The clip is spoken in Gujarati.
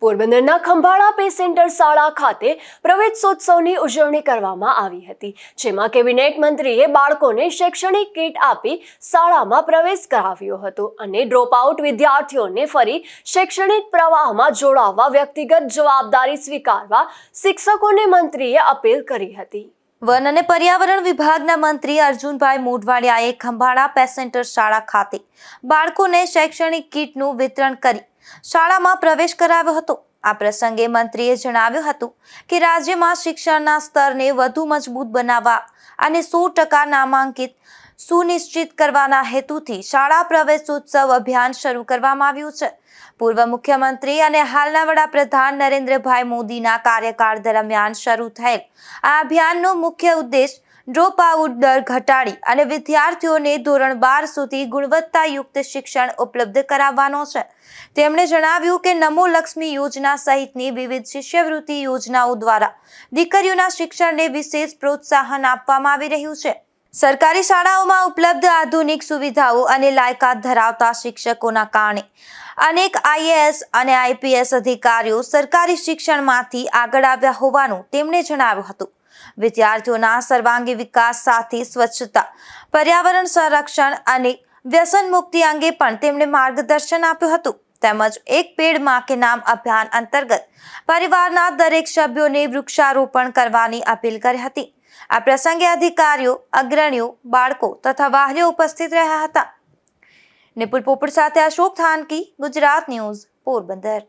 પોરબંદરના ખંભાળા પે સેન્ટર શાળા ખાતે પ્રવેશોત્સવની ઉજવણી કરવામાં આવી હતી, જેમાં કેબિનેટ મંત્રીએ બાળકોને શૈક્ષણિક કીટ આપી શાળામાં પ્રવેશ કરાવ્યો હતો અને ડ્રોપઆઉટ વિદ્યાર્થીઓને ફરી શૈક્ષણિક પ્રવાહમાં જોડાવવા વ્યક્તિગત જવાબદારી સ્વીકારવા શિક્ષકોને મંત્રીએ અપીલ કરી હતી। વન અને પર્યાવરણ વિભાગના મંત્રી અર્જુનભાઈ મોઢવાડિયાએ ખંભાળા પે સેન્ટર શાળા ખાતે બાળકોને શૈક્ષણિક કીટનું વિતરણ કરી શાળામાં પ્રવેશ કરાવ્યો હતો। આ પ્રસંગે મંત્રીએ જણાવ્યું હતું કે રાજ્યમાં શિક્ષણના સ્તરને વધુ મજબૂત બનાવવા અને 100% નામાંકિત સુનિશ્ચિત કરવાના હેતુથી શાળા પ્રવેશોત્સવ અભિયાન શરૂ કરવામાં આવ્યું છે। પૂર્વ મુખ્યમંત્રી અને હાલના વડાપ્રધાન નરેન્દ્રભાઈ મોદીના કાર્યકાળ દરમિયાન શરૂ થયેલ આ અભિયાનનો મુખ્ય ઉદ્દેશ ડ્રોપ આઉટ દર ઘટાડી અને વિદ્યાર્થીઓને ધોરણ 12 સુધી ગુણવત્તાયુક્ત શિક્ષણ ઉપલબ્ધ કરાવવાનો છે। તેમણે જણાવ્યું કે નમો લક્ષ્મી યોજના સહિતની વિવિધ શિષ્યવૃત્તિ યોજનાઓ દ્વારા દીકરીઓના શિક્ષણને વિશેષ પ્રોત્સાહન આપવામાં આવી રહ્યું છે। સરકારી શાળાઓમાં ઉપલબ્ધ આધુનિક સુવિધાઓ અને લાયકાત ધરાવતા શિક્ષકોના કારણે અનેક આઈએએસ અને આઈપીએસ અધિકારીઓ સરકારી શિક્ષણમાંથી આગળ આવ્યા હોવાનું તેમણે જણાવ્યું હતું। વિદ્યાર્થીઓના સર્વાંગી વિકાસ સાથે સ્વચ્છતા, પર્યાવરણ સંરક્ષણ અને વ્યસન મુક્તિ અંગે પણ તેમણે માર્ગદર્શન આપ્યું હતું। તેમજ એક પેડ માં કે નામ અભિયાન અંતર્ગત પરિવારના દરેક સભ્યોને વૃક્ષારોપણ કરવાની અપીલ કરી હતી। આ પ્રસંગે અધિકારીઓ, અગ્રણીઓ, બાળકો તથા વાલીઓ ઉપસ્થિત રહ્યા હતા। નિપુલ પોપટ સાથે અશોક થાનકી, ગુજરાત ન્યૂઝ, પોરબંદર।